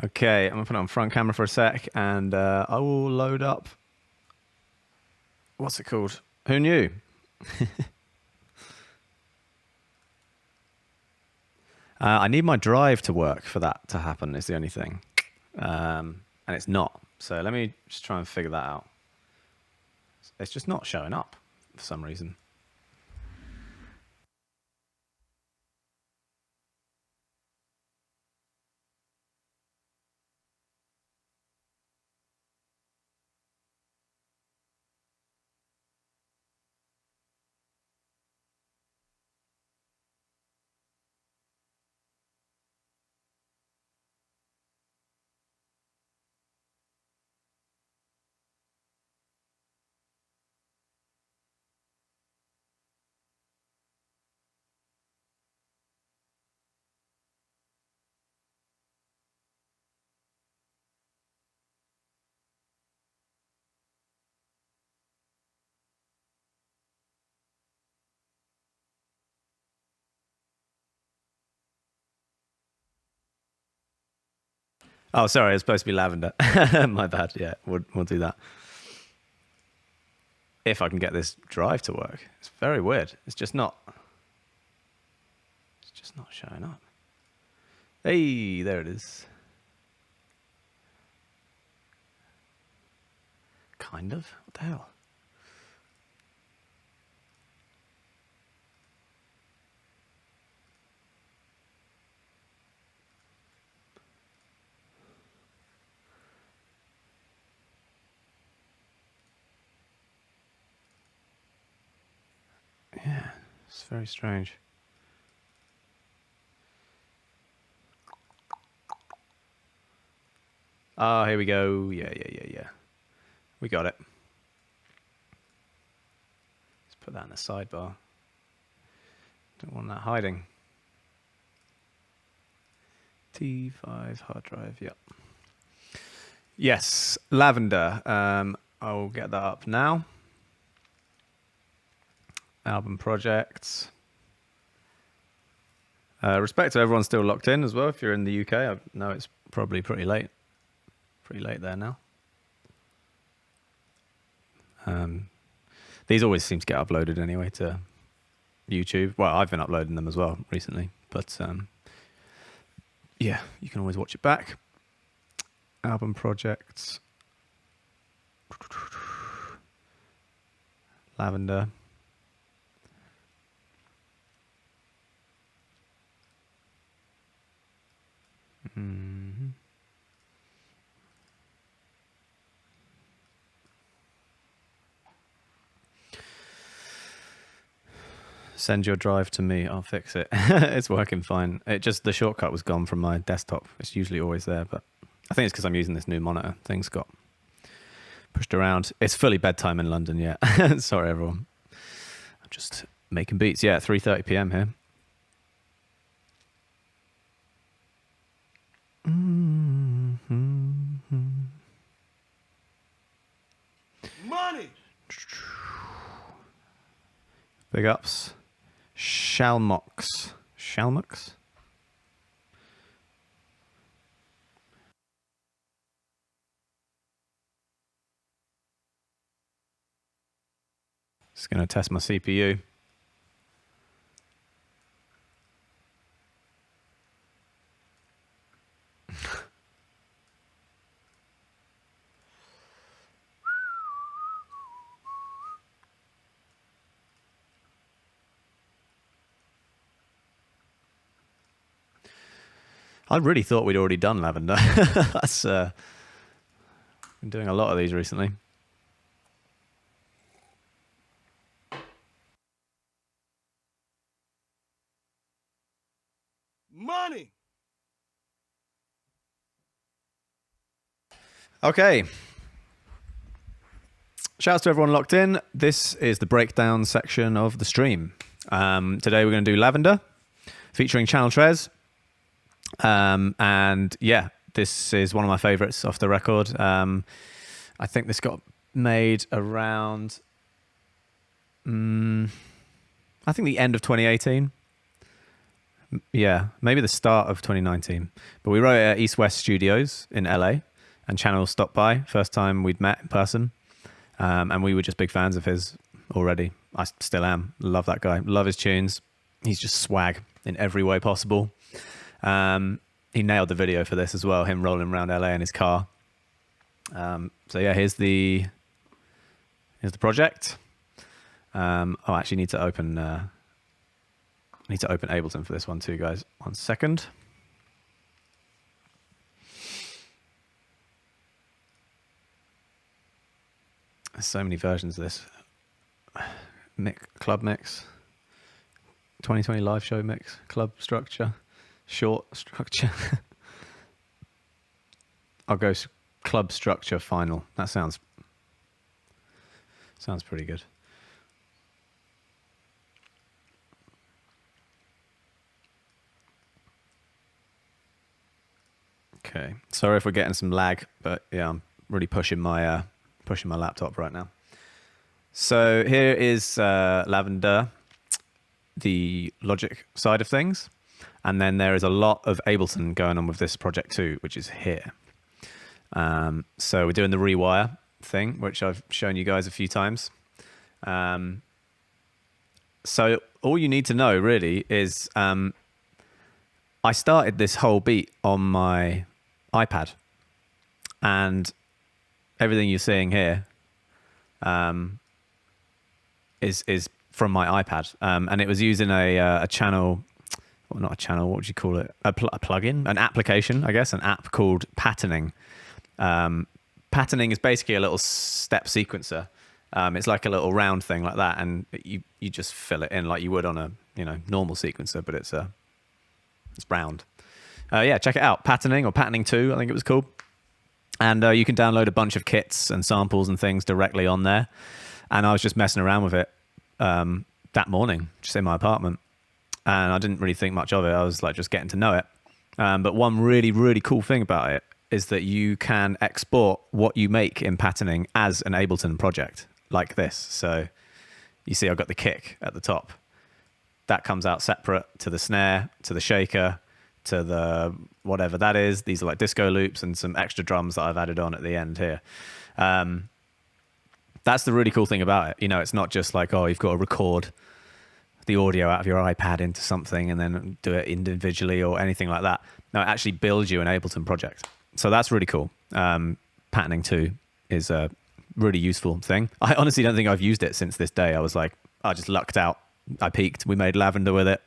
Okay, I'm gonna put it on front camera for a sec, and I will load up. What's it called? Who knew? I need my drive to work for that to happen. Is the only thing, and it's not. So let me just try and figure that out. It's just not showing up for some reason. Oh, sorry, it's supposed to be Lavender. My bad. Yeah, we'll do that. If I can get this drive to work. It's very weird. It's just not showing up. Hey, there it is. Kind of. What the hell? Yeah, it's very strange. Oh, here we go. Yeah. We got it. Let's put that in the sidebar. Don't want that hiding. T5 hard drive, yep. Yes, Lavender. I'll get that up now. Album projects. Respect to everyone still locked in as well. If you're in the UK, I know it's probably pretty late. Pretty late there now. These always seem to get uploaded anyway to YouTube. Well, I've been uploading them as well recently, but yeah, you can always watch it back. Album projects. Lavender. Mm-hmm. Send your drive to me. I'll fix it. It's working fine. The shortcut was gone from my desktop. It's usually always there, but I think it's because I'm using this new monitor. Things got pushed around. It's fully bedtime in London, yeah. Sorry, everyone. I'm just making beats. Yeah, 3:30 p.m. here. Money! Big ups. Shalmox. Just going to test my CPU. I really thought we'd already done Lavender. That's been doing a lot of these recently. Money! Okay. Shouts to everyone locked in. This is the breakdown section of the stream. Today we're going to do Lavender, featuring Channel Trez. And yeah, this is one of my favorites off the record. I think this got made around, I think the end of 2018, Yeah, maybe the start of 2019. But we wrote it at East West Studios in LA, and Channel stopped by. First time we'd met in person. And we were just big fans of his already. I still am. Love that guy. Love his tunes. He's just swag in every way possible. He nailed the video for this as well, him rolling around LA in his car. So yeah, here's the project. I actually need to open Ableton for this one too, guys. 1 second. There's so many versions of this. Club mix, 2020 live show mix, club structure, short structure. I'll go club structure final. That sounds pretty good. Okay, sorry if we're getting some lag, but yeah, I'm really pushing my laptop right now. So here is Lavender, the Logic side of things, and then there is a lot of Ableton going on with this project too, which is here. So we're doing the rewire thing, which I've shown you guys a few times. So all you need to know really is I started this whole beat on my iPad, and everything you're seeing here is from my iPad, and it was using a channel, well, not a channel, what would you call it? A plugin, an application, I guess, an app called Patterning. Patterning is basically a little step sequencer. It's like a little round thing like that, and you just fill it in like you would on a normal sequencer, but it's round. Yeah, check it out. Patterning, or Patterning 2, I think it was called. And you can download a bunch of kits and samples and things directly on there. And I was just messing around with it that morning, just in my apartment. And I didn't really think much of it. I was like just getting to know it. But one really, really cool thing about it is that you can export what you make in Patterning as an Ableton project like this. So you see I've got the kick at the top. That comes out separate to the snare, to the shaker, to the whatever that is. These are like disco loops and some extra drums that I've added on at the end here. That's the really cool thing about it. It's not just like, oh, you've got to record the audio out of your iPad into something and then do it individually or anything like that. No, it actually builds you an Ableton project. So that's really cool. Patterning 2 is a really useful thing. I honestly don't think I've used it since this day. I was like, I just lucked out. I peaked. We made Lavender with it.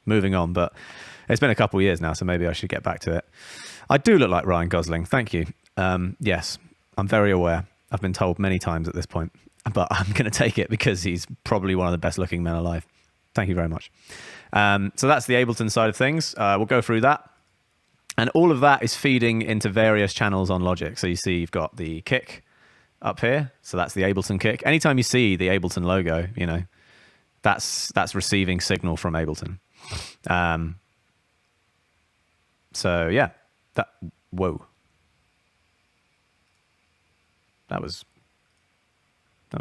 Moving on, but it's been a couple of years now, so maybe I should get back to it. I do look like Ryan Gosling. Thank you. Yes, I'm very aware. I've been told many times at this point, but I'm going to take it because he's probably one of the best looking men alive. Thank you very much. So that's the Ableton side of things. We'll go through that. And all of that is feeding into various channels on Logic. So you see you've got the kick up here. So that's the Ableton kick. Anytime you see the Ableton logo, that's receiving signal from Ableton. So yeah, whoa. That was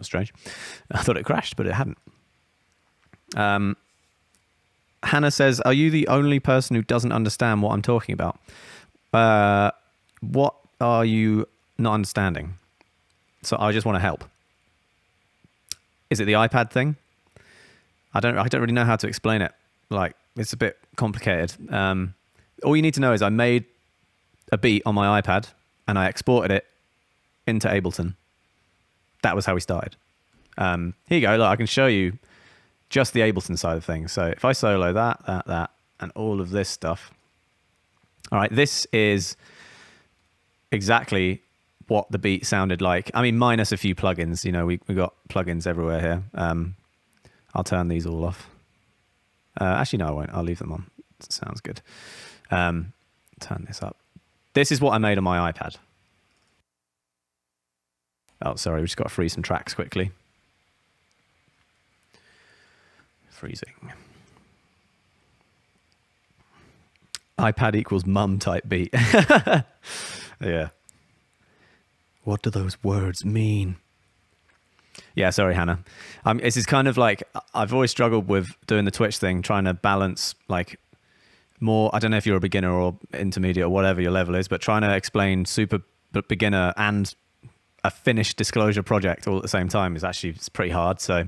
strange. I thought it crashed, but it hadn't. Hannah says, are you the only person who doesn't understand what I'm talking about? What are you not understanding? So I just want to help. Is it the iPad thing? I don't really know how to explain it. Like, it's a bit complicated. All you need to know is I made a beat on my iPad and I exported it into Ableton. That was how we started. Here you go. Look, I can show you just the Ableton side of things. So if I solo that, and all of this stuff. All right, this is exactly what the beat sounded like. I mean, minus a few plugins. We got plugins everywhere here. I'll turn these all off. Actually, no, I won't. I'll leave them on. Sounds good. Turn this up. This is what I made on my iPad. Oh, sorry. We just got to freeze some tracks quickly. Freezing. iPad equals mum type beat. Yeah. What do those words mean? Yeah, sorry, Hannah. This is kind of like, I've always struggled with doing the Twitch thing, trying to balance like more, I don't know if you're a beginner or intermediate or whatever your level is, but trying to explain super beginner and a finished Disclosure project all at the same time is actually, it's pretty hard. So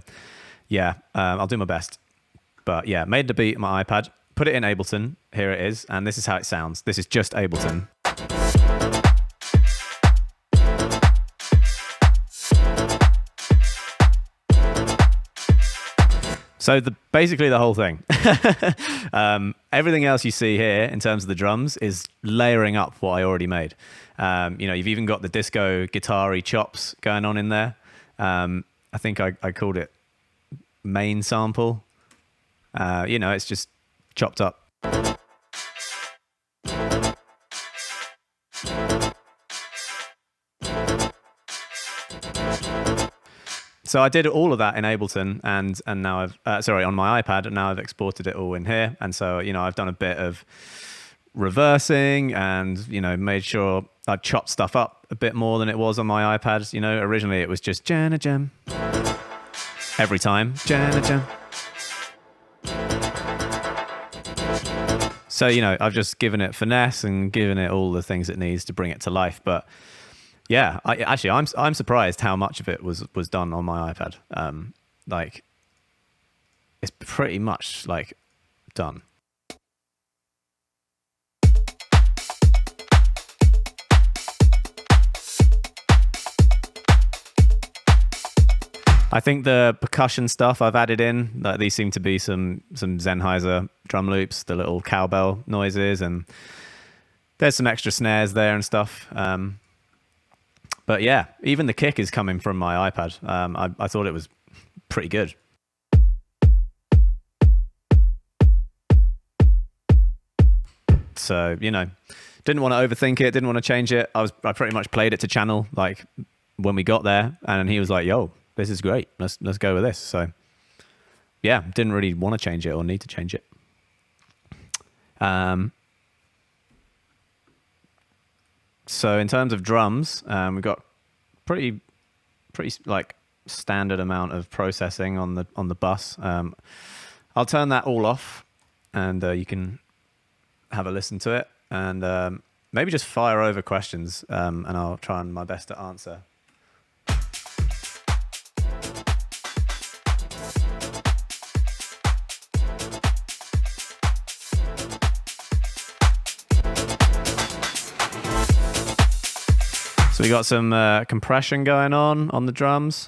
yeah, I'll do my best. But yeah, made the beat on my iPad, put it in Ableton. Here it is. And this is how it sounds. This is just Ableton. So basically the whole thing. Everything else you see here in terms of the drums is layering up what I already made. You've even got the disco guitar-y chops going on in there. I think I called it main sample. It's just chopped up. So I did all of that in Ableton, and now I've on my iPad, and now I've exported it all in here. And so I've done a bit of reversing, and made sure I chopped stuff up a bit more than it was on my iPad. Originally it was just Jana Jam every time, Jana Jam. So I've just given it finesse and given it all the things it needs to bring it to life, but. Yeah, I'm surprised how much of it was done on my iPad. It's pretty much done. I think the percussion stuff I've added in, these seem to be some Sennheiser drum loops, the little cowbell noises, and there's some extra snares there and stuff. But yeah, even the kick is coming from my iPad. I thought it was pretty good. So, didn't want to overthink it, didn't want to change it. I pretty much played it to channel when we got there, and he was like, yo, this is great. Let's go with this. So yeah, didn't really want to change it or need to change it. So in terms of drums, we've got pretty standard amount of processing on the bus. I'll turn that all off, and you can have a listen to it, and maybe just fire over questions, and I'll try my best to answer. So we got some compression going on the drums.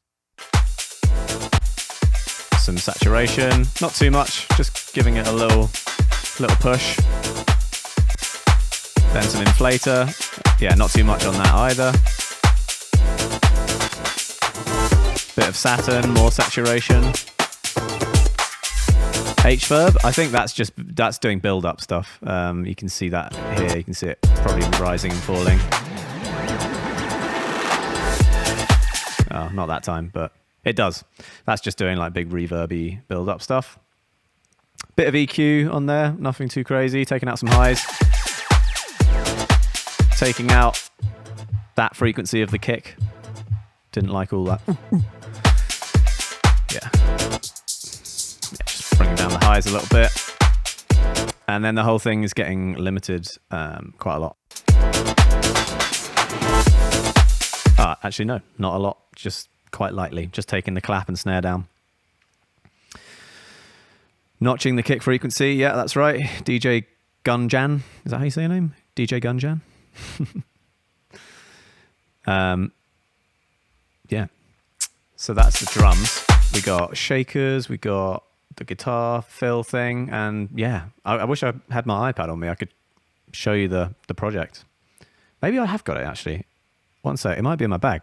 Some saturation, not too much, just giving it a little push. Then some inflator. Yeah, not too much on that either. Bit of Saturn, more saturation. H-verb, I think that's doing build-up stuff. You can see that here. You can see it probably rising and falling. Oh, not that time, but it does. That's just doing big reverby build-up stuff. Bit of EQ on there, nothing too crazy. Taking out some highs. Taking out that frequency of the kick. Didn't like all that. Yeah, just bringing down the highs a little bit. And then the whole thing is getting limited quite a lot. Actually, no, not a lot. Just quite lightly. Just taking the clap and snare down. Notching the kick frequency. Yeah, that's right. DJ Gunjan. Is that how you say your name? DJ Gunjan? Yeah. So that's the drums. We got shakers. We got the guitar fill thing. And yeah, I wish I had my iPad on me. I could show you the project. Maybe I have got it, actually. One sec. It might be in my bag.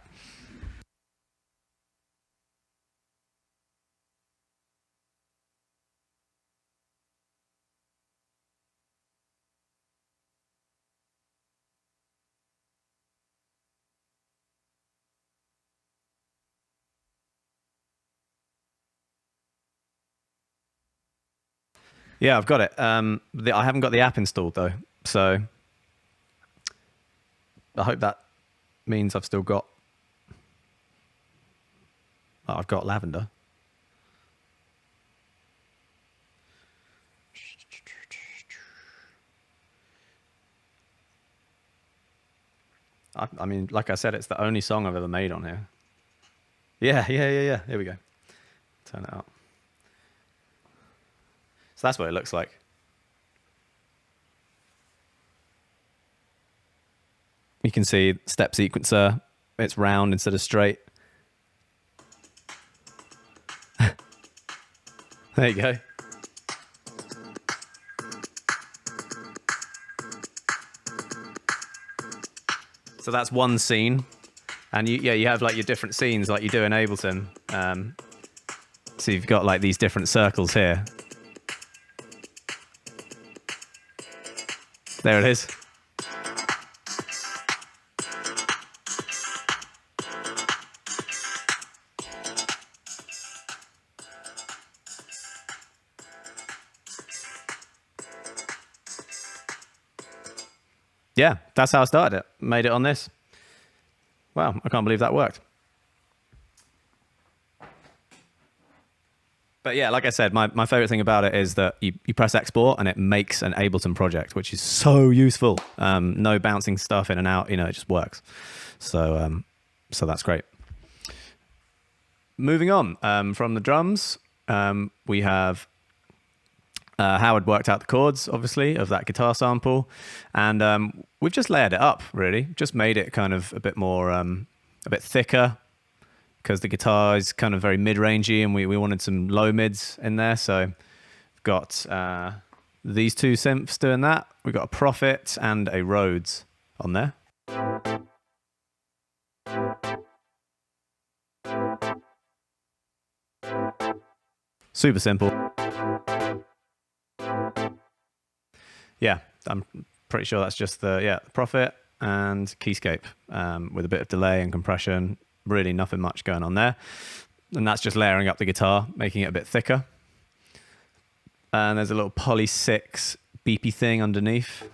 Yeah, I've got it. I haven't got the app installed though, so I hope that means I've still got. I've got Lavender. I mean, like I said, it's the only song I've ever made on here. Yeah. Here we go. Turn it up. So that's what it looks like. You can see step sequencer. It's round instead of straight. There you go. So that's one scene. And you have like your different scenes like you do in Ableton. So you've got like these different circles here. There it is. Yeah, that's how I started it. Made it on this. Wow, I can't believe that worked. But yeah, like I said, my favorite thing about it is that you press export and it makes an Ableton project, which is so useful. No bouncing stuff in and out, it just works. So that's great. Moving on from the drums, we have Howard worked out the chords, obviously, of that guitar sample. And we've just layered it up, really. Just made it kind of a bit more, a bit thicker, because the guitar is kind of very mid-rangey and we wanted some low mids in there. So we've got these two synths doing that. We've got a Prophet and a Rhodes on there. Super simple. Yeah, I'm pretty sure that's just the Prophet and Keyscape with a bit of delay and compression. Really nothing much going on there. And that's just layering up the guitar, making it a bit thicker. And there's a little Poly 6 beepy thing underneath.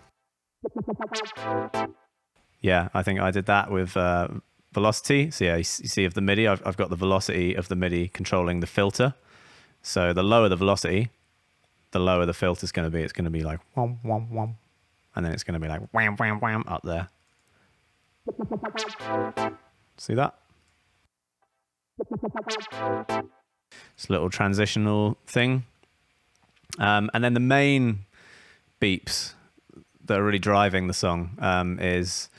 Yeah, I think I did that with velocity. So yeah, you see of the MIDI, I've got the velocity of the MIDI controlling the filter. So the lower the velocity, the lower the filter is going to be. It's going to be like wham, wham, wham. And then it's going to be like wham, wham, wham up there. See that? It's a little transitional thing. And then the main beeps that are really driving the song is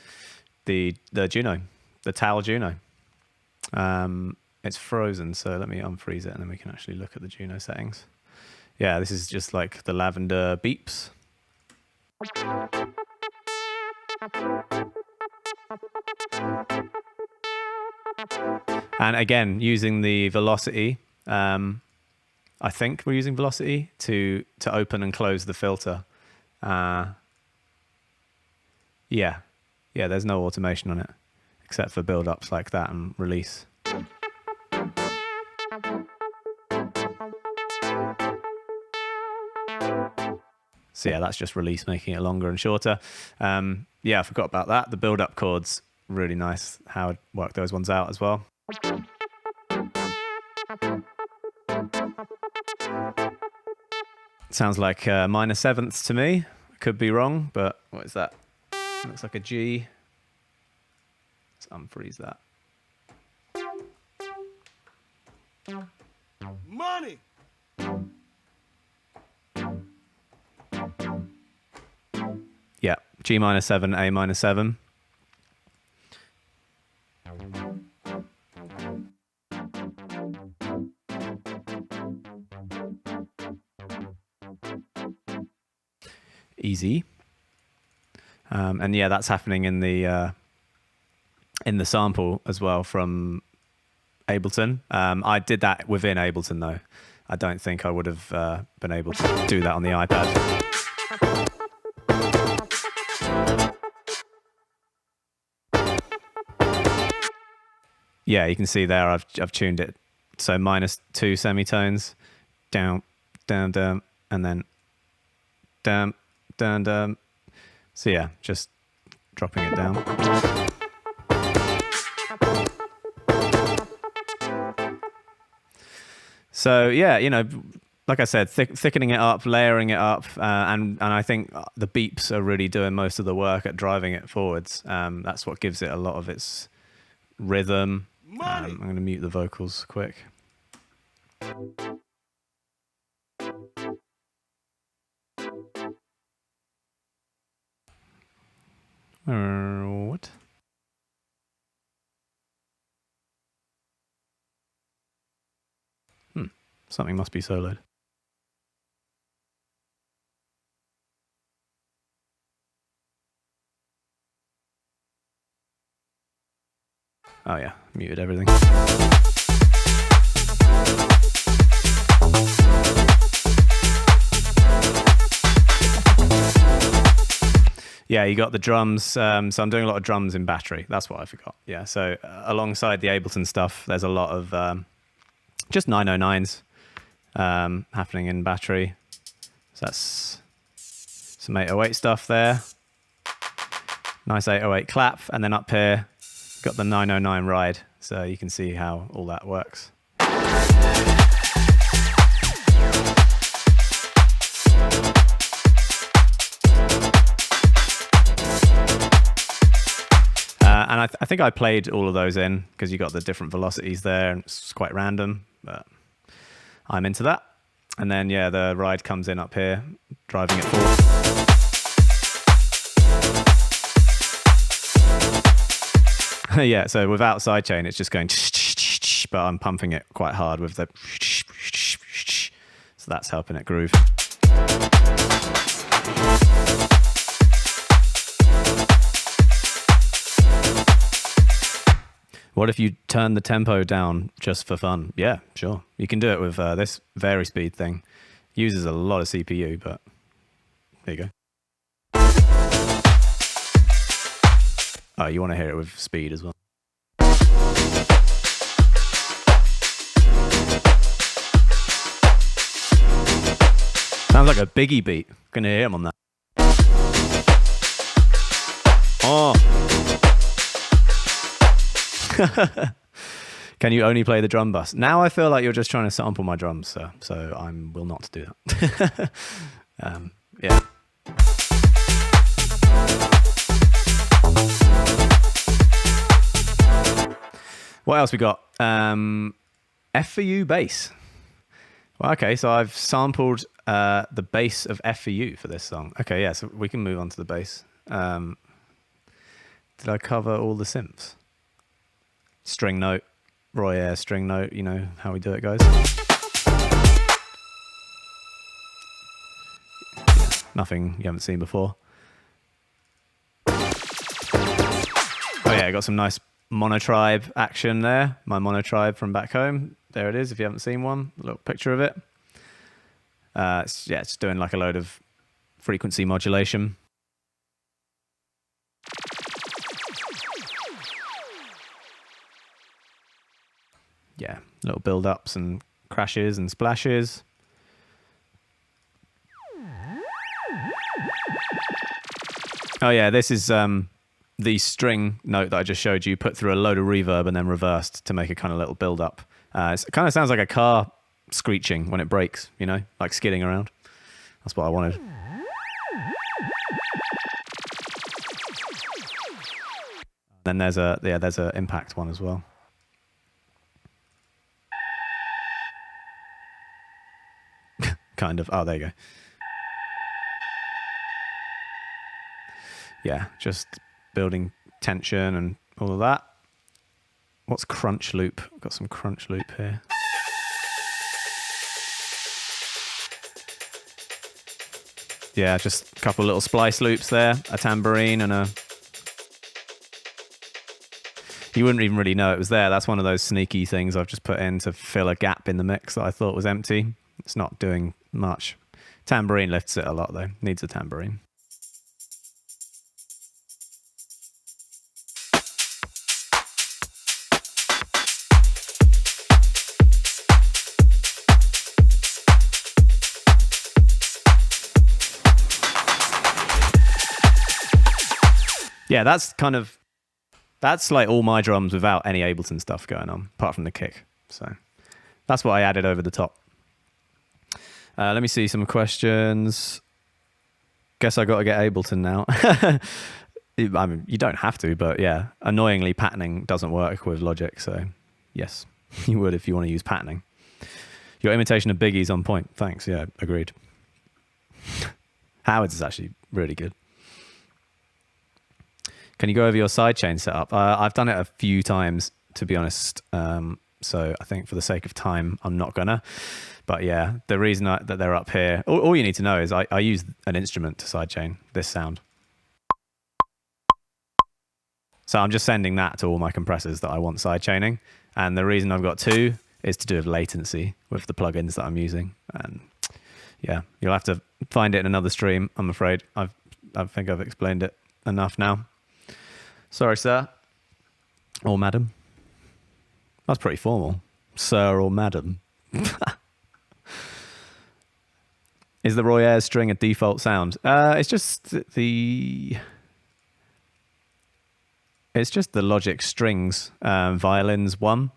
the Juno, the Tal Juno. It's frozen, so let me unfreeze it and then we can actually look at the Juno settings. Yeah, this is just like the Lavender beeps. And again, using the velocity, I think we're using velocity to open and close the filter. Yeah, there's no automation on it, except for build-ups like that and release. So yeah, that's just release, making it longer and shorter. Yeah, I forgot about that. The build-up chords, really nice. Howard worked those ones out as well. Sounds like minor sevenths to me. Could be wrong, but what is that? Looks like a G. Let's unfreeze that. Money. Yeah, G minor 7, A minor 7. Easy. And yeah, that's happening in the sample as well from Ableton. I did that within Ableton though. I don't think I would have been able to do that on the iPad. Yeah, you can see there I've tuned it. So -2 semitones, down, down, down, and then down, down, down. So yeah, just dropping it down. So yeah, like like I said, thickening it up, layering it up, and I think the beeps are really doing most of the work at driving it forwards. That's what gives it a lot of its rhythm. I'm going to mute the vocals quick. What? Something must be soloed. Oh yeah, muted everything. Yeah, you got the drums. So I'm doing a lot of drums in battery. That's what I forgot. Yeah, so alongside the Ableton stuff, there's a lot of just 909s happening in battery. So that's some 808 stuff there. Nice 808 clap. And then up here, got the 909 ride. So you can see how all that works. And I think I played all of those in because you got the different velocities there, and it's quite random, but I'm into that. And then, yeah, the ride comes in up here, driving it forward. Yeah, so without sidechain, it's just going, but I'm pumping it quite hard with the, so that's helping it groove. What if you turn the tempo down just for fun? Yeah, sure. You can do it with this vary speed thing. Uses a lot of CPU, but there you go. Oh, you want to hear it with speed as well. Sounds like a Biggie beat. Gonna hear him on that. Oh. Can you only play the drum bus? Now I feel like you're just trying to sample my drums, sir. So I will not do that. Yeah. What else we got? F for U bass. Well, okay, so I've sampled the bass of F for U for this song. Okay, yeah, so we can move on to the bass. Did I cover all the synths? String note, Roy Ayers string note, you know how we do it, guys. Nothing you haven't seen before. Oh yeah, I got some nice monotribe action there. My monotribe from back home. There it is, if you haven't seen one. A little picture of it. It's doing like a load of frequency modulation. Yeah, little build-ups and crashes and splashes. Oh yeah, this is the string note that I just showed you, put through a load of reverb and then reversed to make a kind of little build-up. It kind of sounds like a car screeching when it brakes, you know, like skidding around. That's what I wanted. Then there's a impact one as well. Kind of. Oh, there you go. Yeah, just building tension and all of that. What's crunch loop? Got some crunch loop here. Yeah, just a couple of little splice loops there, a tambourine and a... You wouldn't even really know it was there. That's one of those sneaky things I've just put in to fill a gap in the mix that I thought was empty. It's not doing much. Tambourine lifts it a lot though. Needs a tambourine. Yeah, that's like all my drums without any Ableton stuff going on, apart from the kick. So that's what I added over the top. Let me see some questions. Guess I got to get Ableton now. I mean, you don't have to, but yeah, annoyingly, patterning doesn't work with Logic. So yes, you would if you want to use patterning. Your imitation of Biggie's on point. Thanks. Yeah, agreed. Howard's is actually really good. Can you go over your sidechain setup? I've done it a few times, to be honest. So I think for the sake of time, I'm not gonna. But yeah, the reason that they're up here, all you need to know is I use an instrument to sidechain this sound. So I'm just sending that to all my compressors that I want sidechaining. And the reason I've got two is to do with latency with the plugins that I'm using. And yeah, you'll have to find it in another stream, I'm afraid. I think I've explained it enough now. Sorry, sir. Or madam. That's pretty formal. Sir or madam. Is the Roy Ayers string a default sound? It's just the Logic strings, violins one,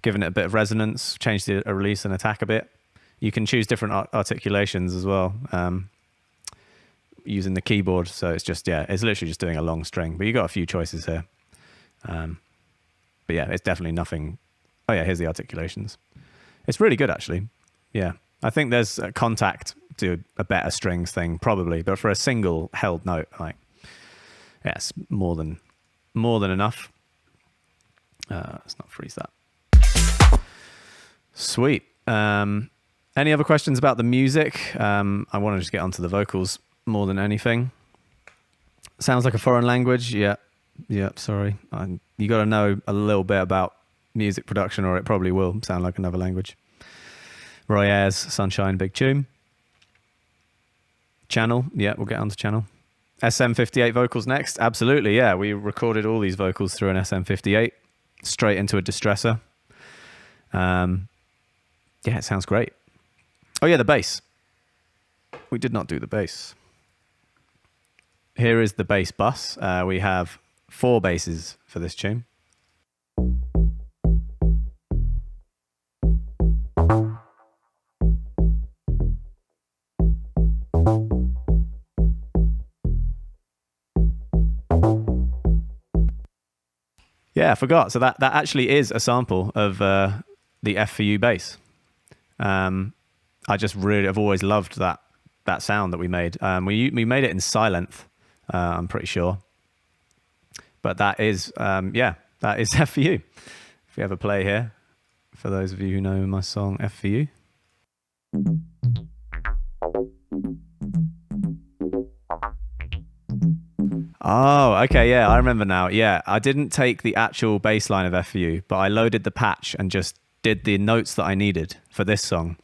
giving it a bit of resonance, change the release and attack a bit. You can choose different articulations as well, using the keyboard. So it's just, yeah, it's literally just doing a long string, but you got a few choices here. But yeah, it's definitely nothing. Oh yeah, here's the articulations. It's really good actually. Yeah, I think there's a contact to a better strings thing probably, but for a single held note, like, yeah, it's more than enough. Let's not freeze that. Sweet. Any other questions about the music? I want to just get onto the vocals more than anything. Sounds like a foreign language. Yeah, sorry. You got to know a little bit about music production or it probably will sound like another language. Roy Ayers, Sunshine, big tune. Channel. Yeah, we'll get onto channel. SM58 vocals next. Absolutely, yeah. We recorded all these vocals through an SM58 straight into a distressor. Yeah, it sounds great. Oh yeah, the bass. We did not do the bass. Here is the bass bus. We have 4 basses for this tune. Yeah, I forgot. So that actually is a sample of the F for U bass. I've always loved that sound that we made. We made it in Silent, I'm pretty sure. But that is, that is F for U. If we ever play here, for those of you who know my song F for U. Oh, okay, yeah, I remember now. Yeah, I didn't take the actual bass line of F for U, but I loaded the patch and just did the notes that I needed for this song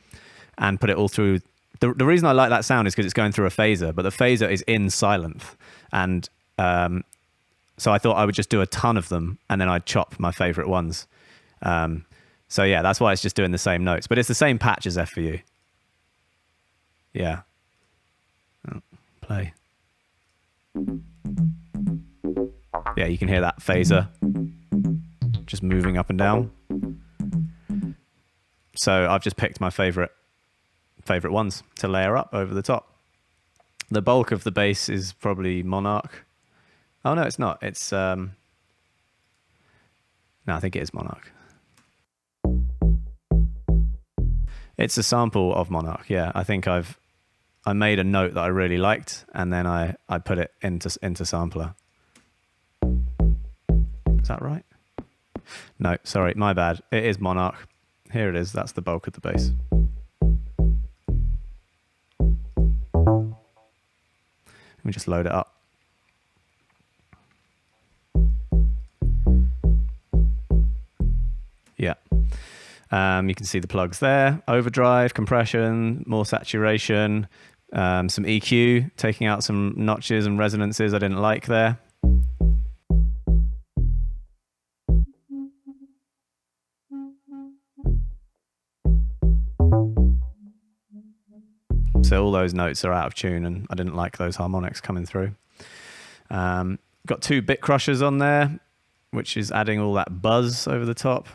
and put it all through. The reason I like that sound is because it's going through a phaser, but the phaser is in Silent. And so I thought I would just do a ton of them and then I'd chop my favorite ones. So yeah, that's why it's just doing the same notes, but it's the same patch as F for U. Yeah. Oh, play. Yeah, you can hear that phaser just moving up and down. So I've just picked my favorite ones to layer up over the top. The bulk of the bass is probably Monarch. Oh no, it's not. It's no, I think it is Monarch. It's a sample of Monarch. Yeah, I think I made a note that I really liked, and then I put it into sampler. Is that right? No, sorry, my bad. It is Monarch. Here it is. That's the bulk of the bass. Let me just load it up. Yeah. You can see the plugs there. Overdrive, compression, more saturation, some EQ, taking out some notches and resonances I didn't like there. So all those notes are out of tune and I didn't like those harmonics coming through. Got 2 bit crushers on there, which is adding all that buzz over the top.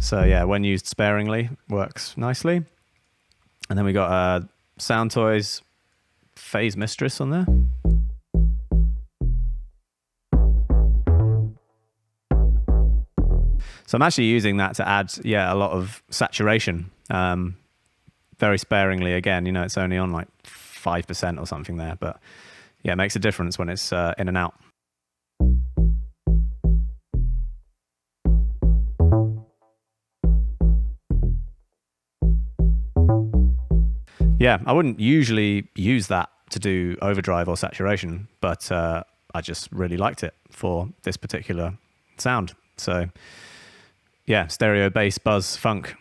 So yeah, when used sparingly, works nicely. And then we got Sound Toys Phase Mistress on there. So I'm actually using that to add, a lot of saturation, very sparingly. Again, it's only on like 5% or something there, but yeah, it makes a difference when it's in and out. Yeah, I wouldn't usually use that to do overdrive or saturation, but I just really liked it for this particular sound. So yeah, stereo bass buzz funk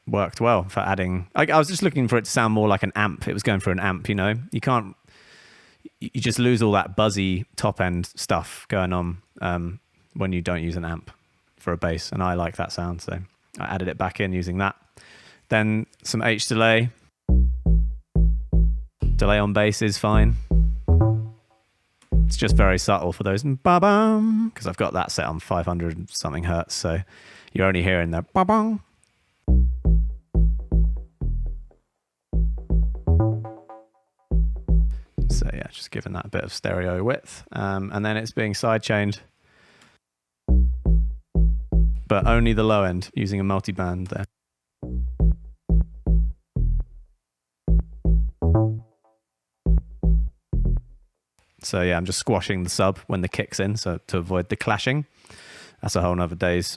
worked well for adding. I was just looking for it to sound more like an amp. It was going for an amp, you just lose all that buzzy top end stuff going on when you don't use an amp for a bass, and I like that sound, so I added it back in using that. Then some H delay. Delay on bass is fine. It's just very subtle for those ba-bum, because I've got that set on 500 something hertz, so you're only hearing the ba-bum. So yeah, just giving that a bit of stereo width. And then it's being sidechained, but only the low end, using a multi-band there. So yeah, I'm just squashing the sub when the kick's in, so to avoid the clashing. That's a whole nother day's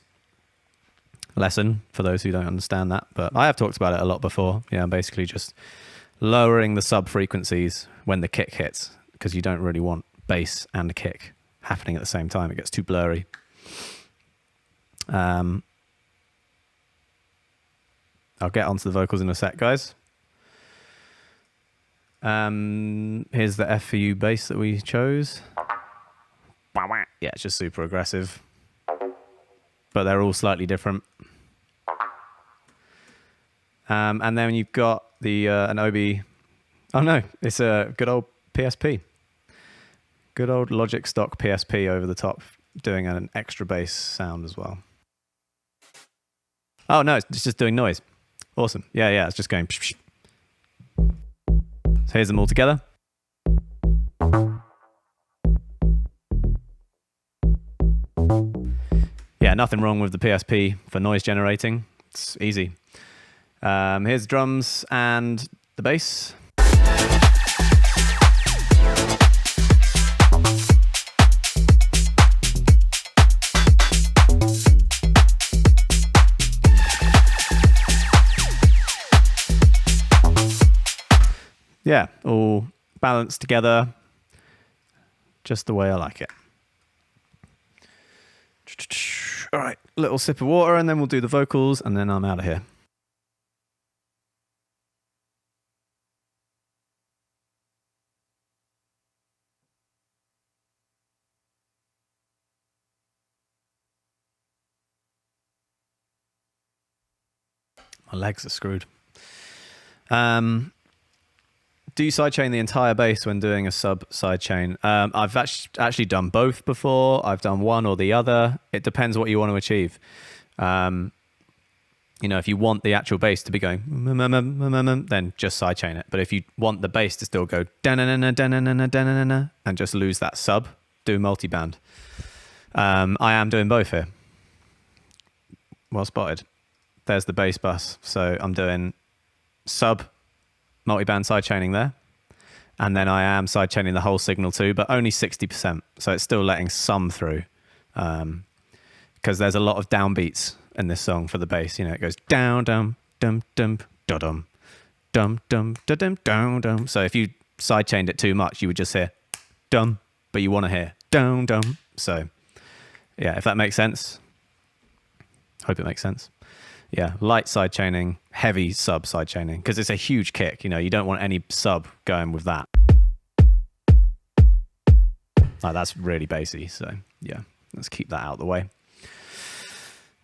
lesson for those who don't understand that. But I have talked about it a lot before. Yeah, basically just lowering the sub frequencies when the kick hits, because you don't really want bass and kick happening at the same time. It gets too blurry. I'll get onto the vocals in a sec, guys. Here's the F for U bass that we chose. Yeah, it's just super aggressive, but they're all slightly different. And then you've got the an OB. Oh no, it's a good old PSP. Good old Logic stock PSP over the top, doing an extra bass sound as well. Oh no, it's just doing noise. Awesome. Yeah, it's just going. So here's them all together. Yeah, nothing wrong with the PSP for noise generating. It's easy. Here's the drums and the bass. Yeah, all balanced together, just the way I like it. All right, little sip of water, and then we'll do the vocals, and then I'm out of here. My legs are screwed. Do you sidechain the entire bass when doing a sub sidechain? I've actually done both before. I've done one or the other. It depends what you want to achieve. If you want the actual bass to be going, then just sidechain it. But if you want the bass to still go and just lose that sub, do multiband. I am doing both here. Well spotted. There's the bass bus. So I'm doing sub, multiband sidechaining there, and then I am sidechaining the whole signal too, but only 60%, so it's still letting some through, because there's a lot of downbeats in this song for the bass. It goes down, dum, dum, dum, da dum, dum, dum, da dum, down, dum. So if you sidechained it too much, you would just hear dum, but you want to hear down, dum. So yeah, if that makes sense. Hope it makes sense. Yeah, light sidechaining, heavy sub sidechaining, because it's a huge kick. You don't want any sub going with that. That's really bassy. So yeah, let's keep that out of the way.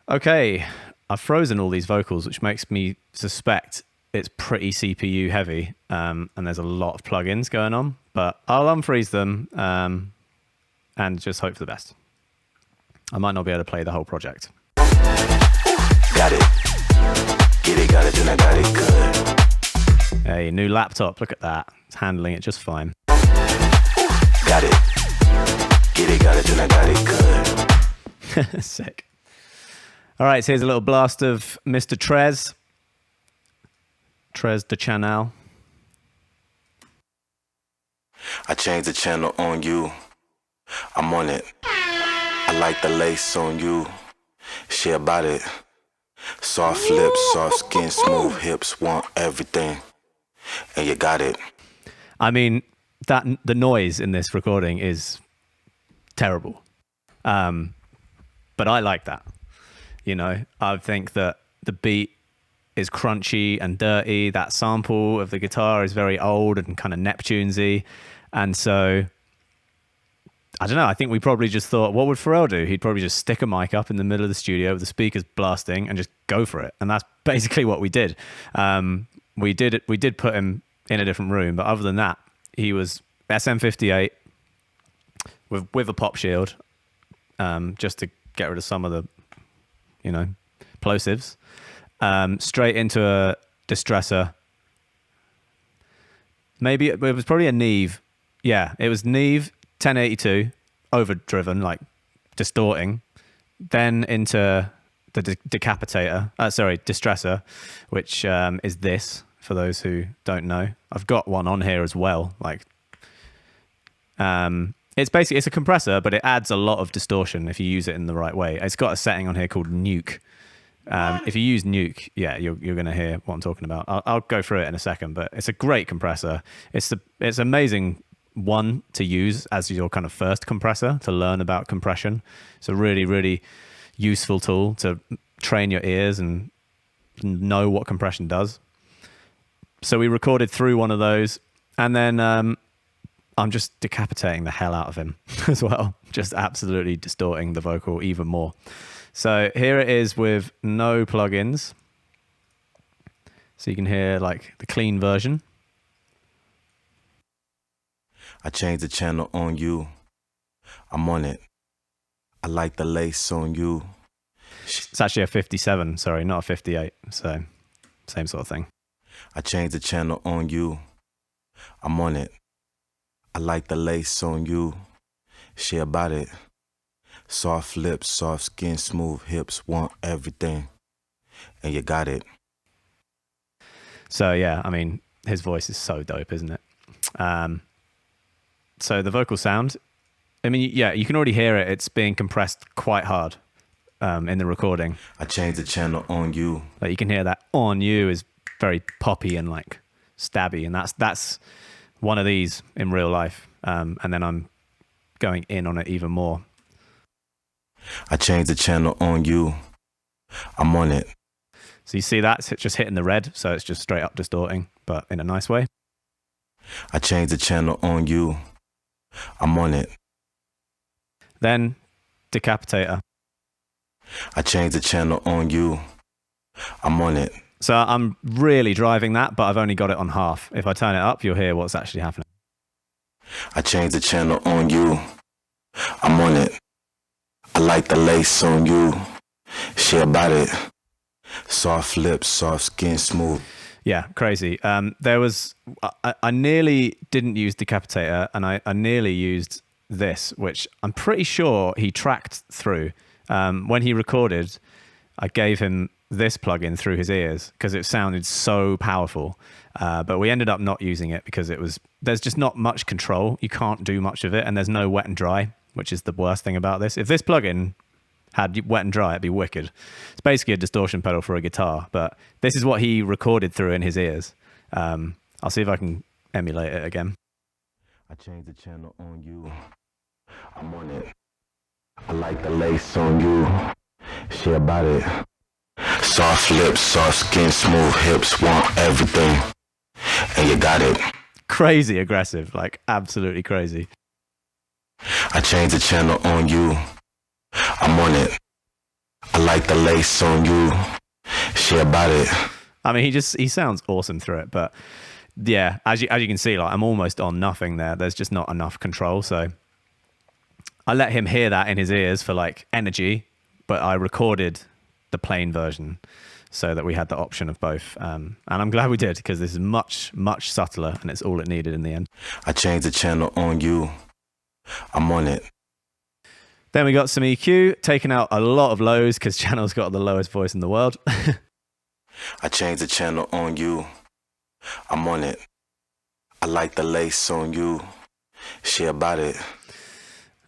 Okay, I've frozen all these vocals, which makes me suspect it's pretty CPU heavy, and there's a lot of plugins going on. But I'll unfreeze them and just hope for the best. I might not be able to play the whole project. Got it. Get it, got it, then I got it good. Hey, new laptop. Look at that. It's handling it just fine. Got it. Get it, got it, then I got it good. Sick. All right, so here's a little blast of Mr. Trez de Chanel. I changed the channel on you. I'm on it. I like the lace on you. Share about it. Soft lips, soft skin, smooth hips, want everything. And you got it. I mean, the noise in this recording is terrible. But I like that. You know, I think that the beat is crunchy and dirty. That sample of the guitar is very old and kind of Neptunesy. And so, I don't know, I think we probably just thought, what would Pharrell do? He'd probably just stick a mic up in the middle of the studio with the speakers blasting and just go for it. And that's basically what we did. We did put him in a different room, but other than that, he was SM58 with a pop shield, just to get rid of some of the, you know, plosives. Straight into a distressor. Maybe it was probably a Neve. Yeah, it was Neve 1082, overdriven, like distorting. Then into the distressor, which is this, for those who don't know. I've got one on here as well. Like, it's a compressor, but it adds a lot of distortion if you use it in the right way. It's got a setting on here called Nuke. If you use Nuke, yeah, you're going to hear what I'm talking about. I'll go through it in a second, but it's a great compressor. It's amazing one to use as your kind of first compressor to learn about compression. It's a really, really useful tool to train your ears and know what compression does. So we recorded through one of those, and then I'm just decapitating the hell out of him as well, just absolutely distorting the vocal even more. So here it is with no plugins. So you can hear like the clean version. I changed the channel on you. I'm on it. I like the lace on you. It's actually a 57, sorry, not a 58. So same sort of thing. I changed the channel on you. I'm on it. I like the lace on you. Share about it. Soft lips, soft skin, smooth hips, want everything. And you got it. So yeah, I mean, his voice is so dope, isn't it? So the vocal sound, I mean, yeah, you can already hear it. It's being compressed quite hard in the recording. I changed the channel on you. Like you can hear that on you is very poppy and like stabby, and that's one of these in real life. And then I'm going in on it even more. I changed the channel on you. I'm on it. So you see that's just hitting the red, so it's just straight up distorting, but in a nice way. I changed the channel on you. I'm on it. Then decapitator. I changed the channel on you. I'm on it. So I'm really driving that, but I've only got it on half. If I turn it up, you'll hear what's actually happening. I changed the channel on you. I'm on it. I like the lace on you. Share about it. Soft lips, soft skin, smooth. Yeah, crazy. There was, I nearly didn't use decapitator, and I nearly used this, which I'm pretty sure he tracked through. When he recorded, I gave him this plugin through his ears because it sounded so powerful. But we ended up not using it because there's just not much control. You can't do much of it, and there's no wet and dry, which is the worst thing about this. If this plugin had wet and dry, it'd be wicked. It's basically a distortion pedal for a guitar, but this is what he recorded through in his ears. I'll see if I can emulate it again. I changed the channel on you. I'm on it. I like the lace on you. Share about it. Soft lips, soft skin, smooth hips, want everything. And you got it. Crazy aggressive, like absolutely crazy. I changed the channel on you. I'm on it. I like the lace on you. Share about it. I mean, he sounds awesome through it, but yeah, as you can see, like I'm almost on nothing there. There's just not enough control, so I let him hear that in his ears for like energy, but I recorded the plain version. so that we had the option of both. And I'm glad we did, because this is much, much subtler, and it's all it needed in the end. I changed the channel on you. I'm on it. Then we got some EQ, taking out a lot of lows, because Channel's got the lowest voice in the world. I changed the channel on you. I'm on it. I like the lace on you. Shit about it.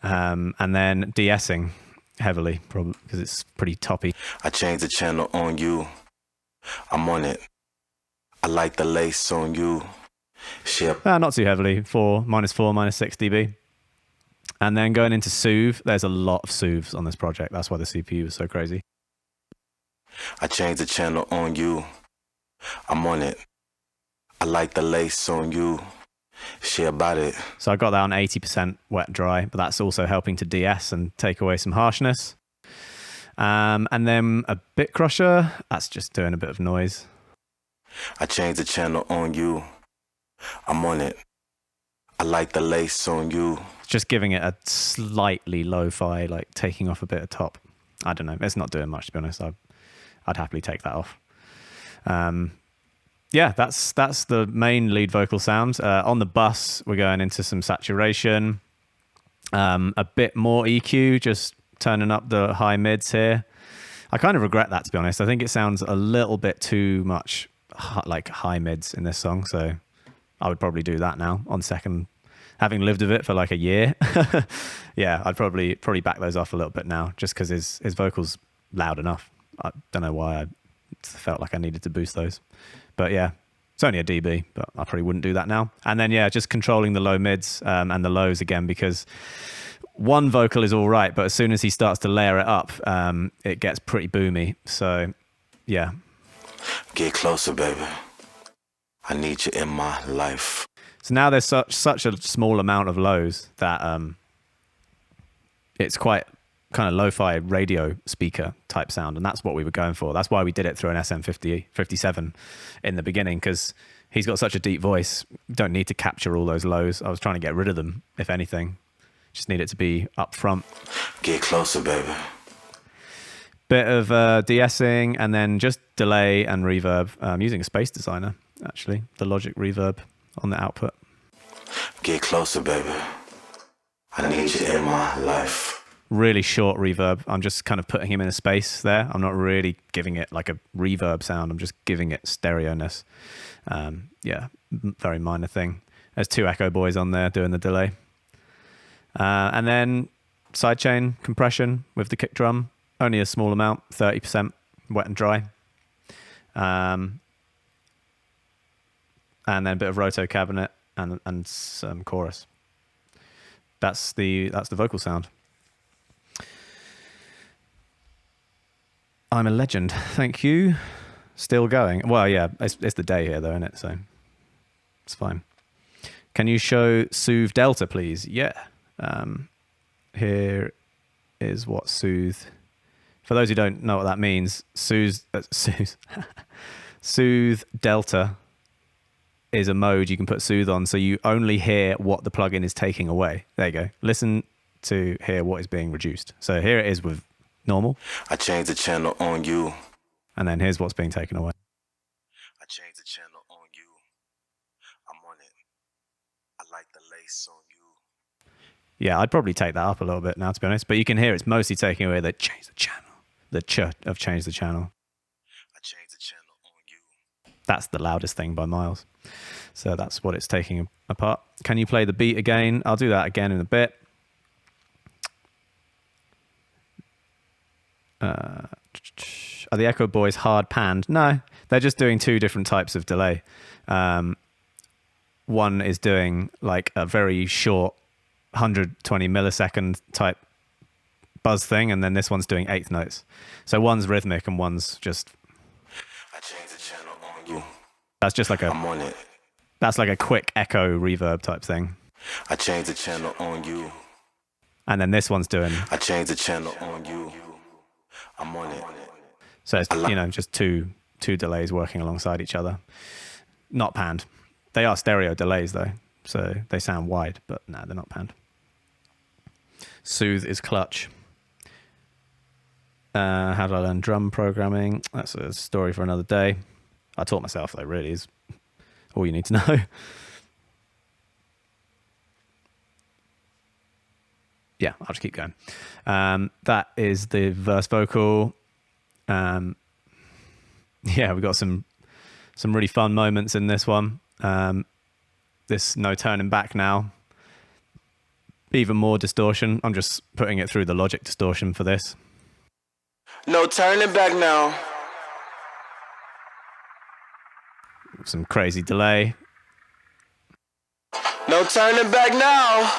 And then de-essing heavily, probably because it's pretty toppy. I changed the channel on you. I'm on it. I like the lace on you. Shit. Not too heavily. -6 dB. And then going into soothe, there's a lot of soothes on this project. That's why the CPU is so crazy. I changed the channel on you. I'm on it. I like the lace on you. Shit about it. So I got that on 80% wet dry, but that's also helping to de-ess and take away some harshness. And then a bit crusher, that's just doing a bit of noise. I changed the channel on you. I'm on it. I like the lace on you. Just giving it a slightly lo-fi, like taking off a bit of top. I don't know. It's not doing much, to be honest. I'd happily take that off. Yeah, that's the main lead vocal sound. On the bus, we're going into some saturation, a bit more EQ, just turning up the high mids here. I kind of regret that, to be honest. I think it sounds a little bit too much like high mids in this song, so I would probably do that now on second, having lived with it for like a year. Yeah, I'd probably back those off a little bit now, just because his vocals loud enough. I don't know why I felt like I needed to boost those. But yeah, it's only a dB, but I probably wouldn't do that now. And then, yeah, just controlling the low mids and the lows again, because one vocal is all right, but as soon as he starts to layer it up, it gets pretty boomy. So, yeah. Get closer, baby. I need you in my life. So now there's such a small amount of lows that it's quite kind of lo-fi radio speaker type sound, and that's what we were going for. That's why we did it through an SM57 in the beginning, because he's got such a deep voice. You don't need to capture all those lows. I was trying to get rid of them, if anything. Just need it to be up front. Get closer, baby. Bit of de-essing, and then just delay and reverb. I'm using a Space Designer, actually, the Logic reverb on the output. Get closer, baby. I need you in my life. Really short reverb. I'm just kind of putting him in a space there. I'm not really giving it like a reverb sound. I'm just giving it stereo-ness. Yeah, very minor thing. There's 2 echo boys on there doing the delay. And then sidechain compression with the kick drum. Only a small amount, 30% wet and dry. And then a bit of roto cabinet and some chorus. That's the vocal sound. I'm a legend. Thank you. Still going. Well, yeah, it's the day here, though, isn't it? So it's fine. Can you show Soothe Delta, please? Yeah. Here is what Soothe. For those who don't know what that means, Soothe Delta is a mode you can put Soothe on, so you only hear what the plugin is taking away. There you go. Listen to hear what is being reduced. So here it is with normal. I changed the channel on you. And then here's what's being taken away. I changed the channel on you. I'm on it. I like the lace on you. Yeah, I'd probably take that up a little bit now, to be honest. But you can hear it's mostly taking away the change the channel. The ch of change the channel. I changed the channel on you. That's the loudest thing by miles. So that's what it's taking apart. Can you play the beat again? I'll do that again in a bit. Are the Echo Boys hard panned? No, they're just doing 2 different types of delay. One is doing like a very short 120 millisecond type buzz thing, and then this one's doing 8th notes. So one's rhythmic and one's just... I changed the channel on you. That's just like I'm on it. That's like a quick echo reverb type thing. I changed the channel on you. And then this one's doing... I changed the channel on you. I'm on it. So it's, just two delays working alongside each other. Not panned. They are stereo delays, though. So they sound wide, but no, they're not panned. Soothe is clutch. How did I learn drum programming? That's a story for another day. I taught myself, though, really is all you need to know. Yeah, I'll just keep going. That is the verse vocal. Yeah, we've got some really fun moments in this one. This no turning back now. Even more distortion. I'm just putting it through the Logic distortion for this. No turning back now. Some crazy delay. No turning back now.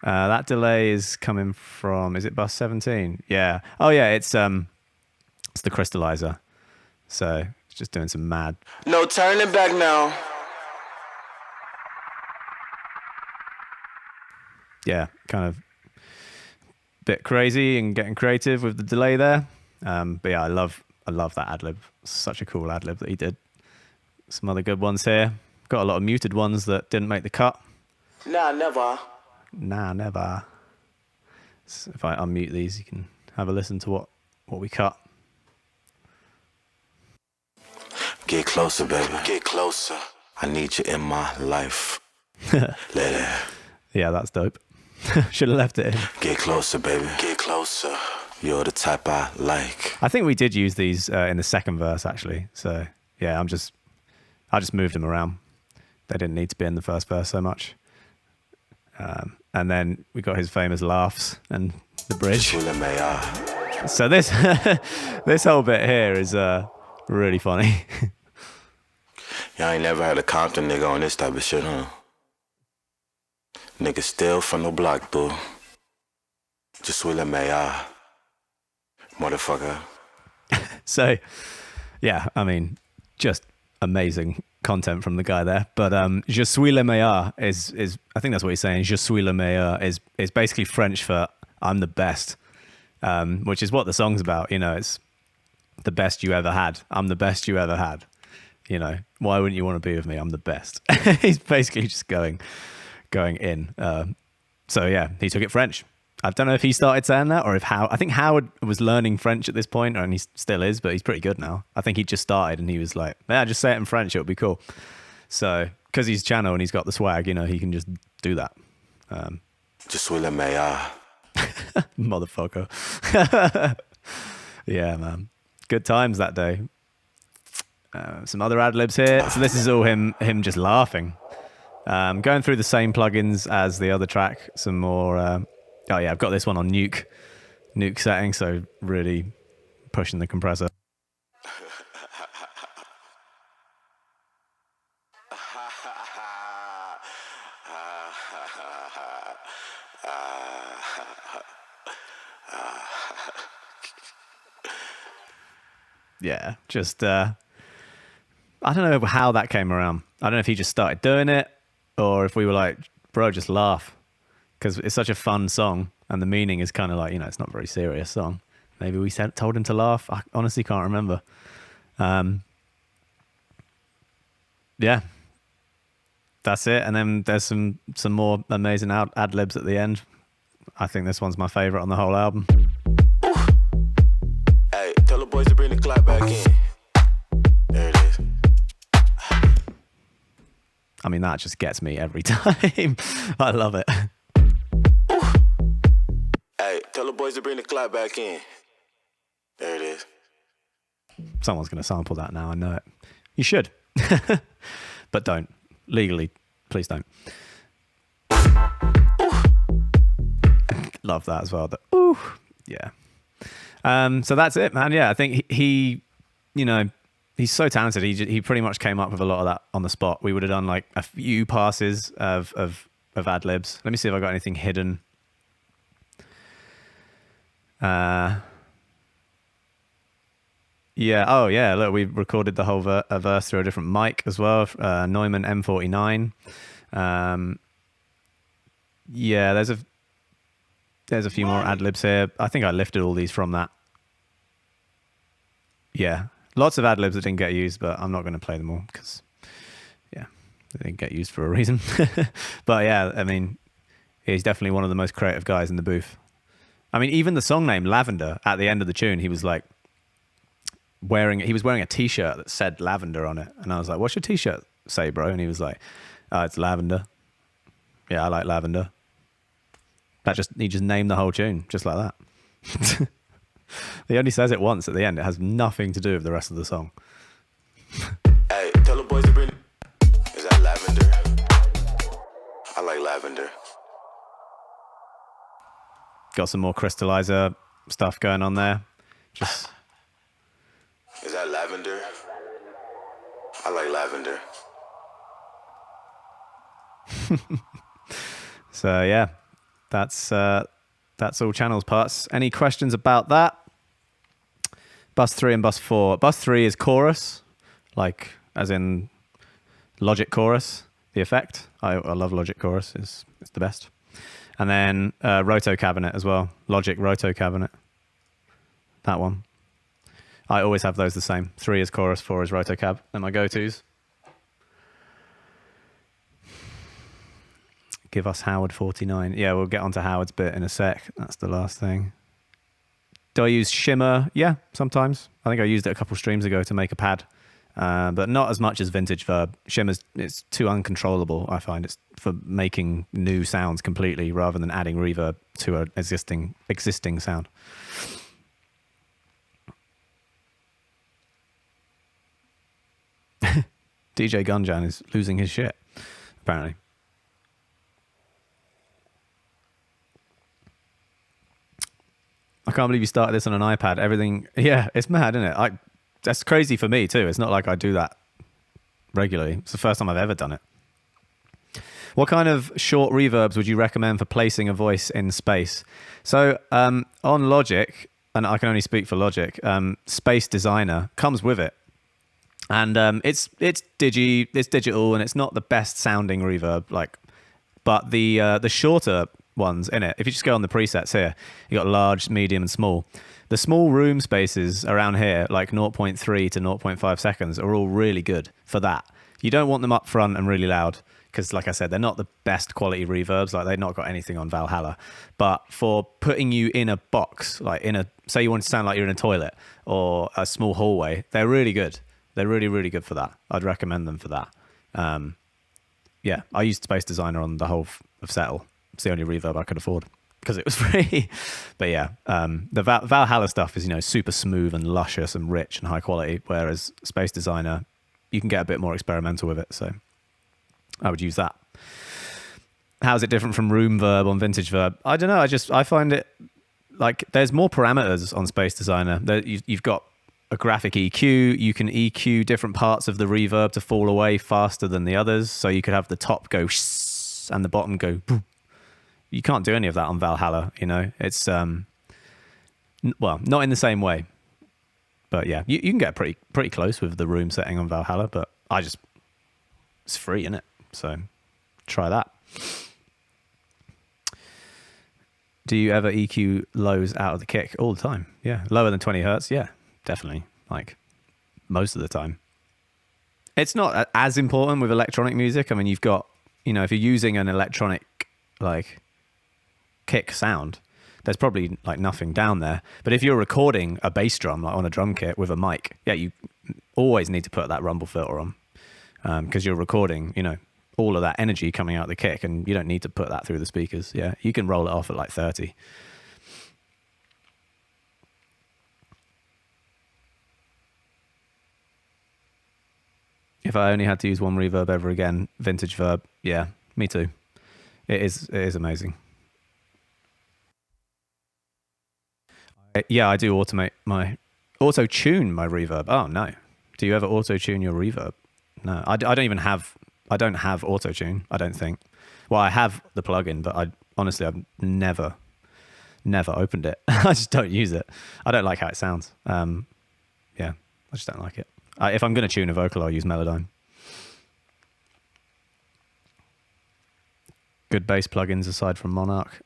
That delay is coming from, is it bus 17? Yeah. Oh yeah, it's the crystallizer. So it's just doing some mad. No turning back now. Yeah, kind of bit crazy and getting creative with the delay there. But yeah, I love that ad lib. Such a cool ad lib that he did. Some other good ones here. Got a lot of muted ones that didn't make the cut. Nah, never. Nah, never. So if I unmute these, you can have a listen to what we cut. Get closer, baby. Get closer. I need you in my life. Lady. Yeah, that's dope. Should have left it in. Get closer, baby. Get closer. You're the type I like. I think we did use these in the second verse, actually. So yeah, I just moved them around. They didn't need to be in the first verse so much. And then we got his famous laughs and the bridge. So this this whole bit here is really funny. Y'all ain't never had a Compton nigga on this type of shit, huh? Nigga still from the block, boo. Just will motherfucker. So yeah, I mean, just amazing content from the guy there. But je suis le meilleur is I think that's what he's saying. Je suis le meilleur is basically French for I'm the best, which is what the song's about. You know, it's the best you ever had. I'm the best you ever had. You know, why wouldn't you want to be with me? I'm the best. He's basically just going in. So yeah, he took it French. I don't know if he started saying that or if I think Howard was learning French at this point, and he still is, but he's pretty good now. I think he just started and he was like, yeah, just say it in French, it'll be cool. So, because he's channel and he's got the swag, you know, he can just do that. Just will meilleur. Motherfucker. Yeah, man. Good times that day. Some other ad-libs here. So this is all him just laughing. Going through the same plugins as the other track. Some more... oh yeah, I've got this one on nuke setting, so really pushing the compressor. Yeah, just I don't know how that came around. I don't know if he just started doing it or if we were like, bro, just laugh. Because it's such a fun song and the meaning is kind of like, you know, it's not a very serious song. Maybe we told him to laugh. I honestly can't remember. Yeah, that's it. And then there's some more amazing ad-libs at the end. I think this one's my favorite on the whole album. Hey, tell the boys to bring the clap back in. There it is. I mean, that just gets me every time. I love it. Hey, tell the boys to bring the clap back in. There it is. Someone's going to sample that now. I know it. You should. But don't. Legally, please don't. Love that as well. Ooh, yeah. So that's it, man. Yeah, I think he, you know, he's so talented. He pretty much came up with a lot of that on the spot. We would have done like a few passes of ad-libs. Let me see if I got anything hidden. Yeah. Oh, yeah. Look, we recorded the whole verse through a different mic as well. Neumann M49. Yeah. There's a few more ad libs here. I think I lifted all these from that. Yeah. Lots of ad libs that didn't get used, but I'm not going to play them all because, yeah, they didn't get used for a reason. But yeah, I mean, He's definitely one of the most creative guys in the booth. I mean, even the song name Lavender at the end of the tune, he was like wearing a t-shirt that said Lavender on it, and I was like, "What's your t-shirt say, bro?" And he was like, "Oh, it's Lavender. Yeah, I like lavender." He just named the whole tune just like that. He only says it once at the end. It has nothing to do with the rest of the song. Hey, tell the boys to bring. Is that lavender? I like lavender. Got some more crystallizer stuff going on there. Just Is that lavender? I like lavender. so yeah, that's all channels parts. Any questions about that? Bus 3 and Bus 4. Bus 3 is chorus, like as in Logic chorus, the effect. I love Logic chorus, it's the best. And then Roto cabinet as well. Logic Roto cabinet. That one. I always have those the same. 3 is chorus, 4 is Roto cab. They're my go-tos. Give us Howard 49. Yeah, we'll get onto Howard's bit in a sec. That's the last thing. Do I use shimmer? Yeah, sometimes. I think I used it a couple streams ago to make a pad. But not as much as vintage verb. It's too uncontrollable, I find. It's for making new sounds completely rather than adding reverb to an existing sound. DJ Gunjan is losing his shit, apparently. I can't believe you started this on an iPad. Everything, yeah, it's mad, isn't it? That's crazy for me too. It's not like I do that regularly. It's the first time I've ever done it. What kind of short reverbs would you recommend for placing a voice in space? So on Logic, and I can only speak for Logic, Space Designer comes with it. And it's digital, and it's not the best sounding reverb, but the shorter ones in it, if you just go on the presets here, you got large, medium, and small. The small room spaces around here, like 0.3 to 0.5 seconds, are all really good for that. You don't want them up front and really loud because, like I said, they're not the best quality reverbs. Like, they've not got anything on Valhalla. But for putting you in a box, like say you want to sound like you're in a toilet or a small hallway, they're really good. They're really, really good for that. I'd recommend them for that. Yeah, I used Space Designer on the whole of Settle. It's the only reverb I could afford because it was free. But yeah, the Valhalla stuff is, super smooth and luscious and rich and high quality, whereas Space Designer, you can get a bit more experimental with it. So I would use that. How's it different from Room Verb on Vintage Verb? I don't know. I find it like there's more parameters on Space Designer. You've got a graphic EQ. You can EQ different parts of the reverb to fall away faster than the others. So you could have the top go and the bottom go boop. You can't do any of that on Valhalla, It's, well, not in the same way. But yeah, you can get pretty close with the room setting on Valhalla, but it's free, isn't it? So try that. Do you ever EQ lows out of the kick? All the time, yeah. Lower than 20 hertz, yeah, definitely. Like, most of the time. It's not as important with electronic music. I mean, you've got, if you're using an electronic, kick sound, there's probably nothing down there. But if you're recording a bass drum on a drum kit with a mic, yeah, you always need to put that rumble filter on because you're recording, all of that energy coming out the kick, and you don't need to put that through the speakers. Yeah, you can roll it off at 30. If I only had to use one reverb ever again, Vintage Verb, yeah, me too. It is amazing. Yeah, I do auto-tune my reverb. Oh no, do you ever auto-tune your reverb? No, I don't have auto-tune. I don't think. Well, I have the plugin, but I've never opened it. I just don't use it. I don't like how it sounds. Yeah, I just don't like it. If I'm going to tune a vocal, I'll use Melodyne. Good bass plugins aside from Monarch.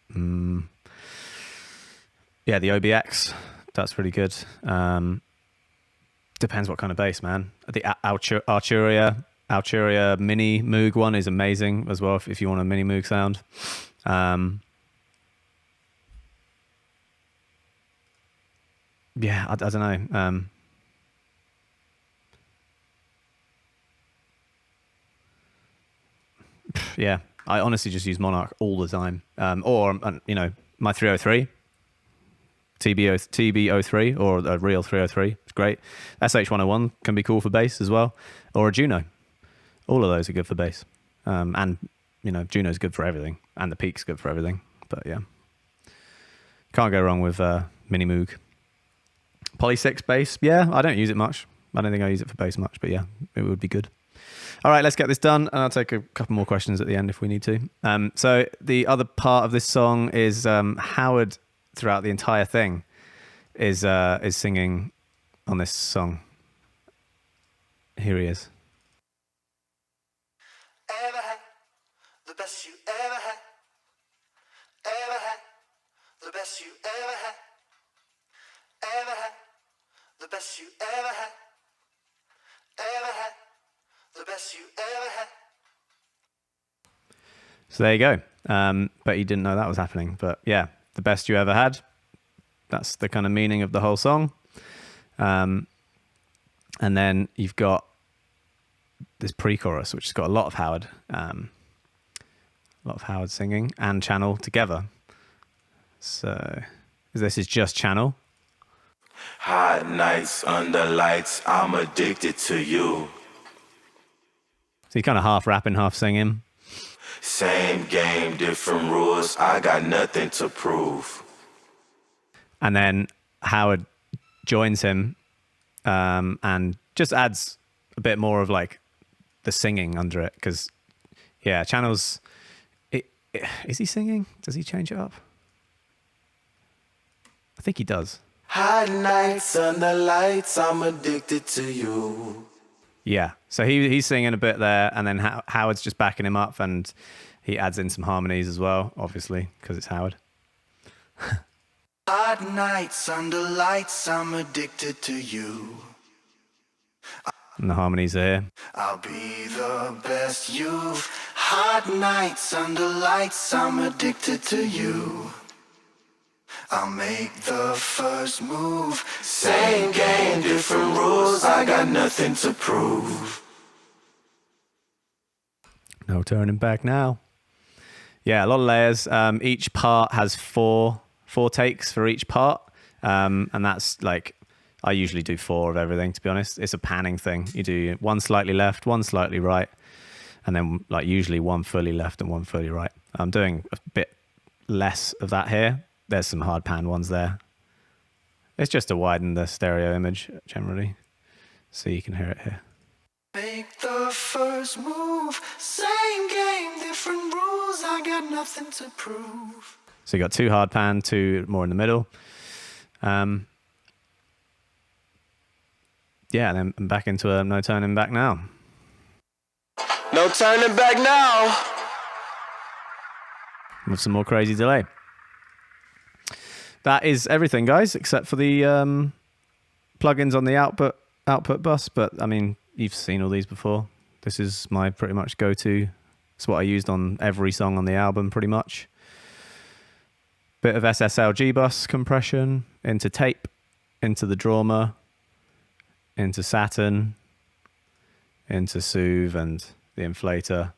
Yeah, the OBX, that's really good. Depends what kind of bass, man. The Arturia, Alturia Mini Moog one is amazing as well if you want a Mini Moog sound. Yeah, I don't know. Yeah, I honestly just use Monarch all the time. Or, you know, my 303, TB03, or a real 303. It's great. SH101 can be cool for bass as well. Or a Juno. All of those are good for bass. And, you know, Juno's good for everything. And the Peak's good for everything. But, yeah. Can't go wrong with Mini Moog. Poly 6 bass. Yeah, I don't use it much. I don't think I use it for bass much. But, yeah, it would be good. All right, let's get this done. And I'll take a couple more questions at the end if we need to. So the other part of this song is Howard, throughout the entire thing, is singing on this song. Here he is. Ever had the best you ever had. Ever had the best you ever had. Ever had the best you ever had. Ever had the best you ever had. So there you go. But you didn't know that was happening. But yeah, the best you ever had. That's the kind of meaning of the whole song. And then you've got this pre-chorus, which has got a lot of Howard singing and Channel together. So this is just Channel. Hot nights under lights, I'm addicted to you. So he's kind of half rapping, half singing. Same game, different rules, I got nothing to prove. And then Howard joins him and just adds a bit more of like the singing under it. Because, yeah, Channel's... is he singing? Does he change it up? I think he does. Hot nights under lights, I'm addicted to you. Yeah, so he's singing a bit there, and then Howard's just backing him up, and he adds in some harmonies as well, obviously, because it's Howard. Hot nights under lights, I'm addicted to you. And the harmonies are here. I'll be the best you've. Hot nights under lights, I'm addicted to you. I'll make the first move. Same game, different rules, I got nothing to prove. No turning back now. Yeah, a lot of layers. Each part has four takes for each part. And that's like, I usually do 4 of everything, to be honest. It's a panning thing. You do one slightly left, one slightly right, and then like usually one fully left and one fully right. I'm doing a bit less of that here. There's some hard pan ones there. It's just to widen the stereo image generally, so you can hear it here. Make the first move. Same game, different rules. I got nothing to prove. So you got 2 hard pan, 2 more in the middle. Yeah, then back into a no turning back now. No turning back now. With some more crazy delay. That is everything, guys, except for the plugins on the output bus. But I mean, you've seen all these before. This is my pretty much go-to. It's what I used on every song on the album, pretty much. Bit of SSLG bus compression into tape, into the Drama, into Saturn, into Soothe and the inflator.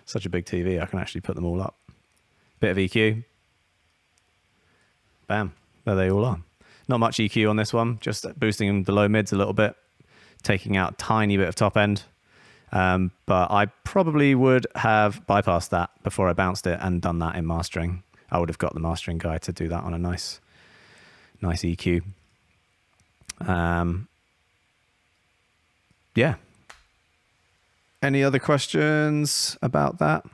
Such a big TV, I can actually put them all up. Bit of EQ. Bam, there they all are. Not much EQ on this one, just boosting the low mids a little bit, taking out a tiny bit of top end. But I probably would have bypassed that before I bounced it and done that in mastering. I would have got the mastering guy to do that on a nice EQ. Yeah. Any other questions about that?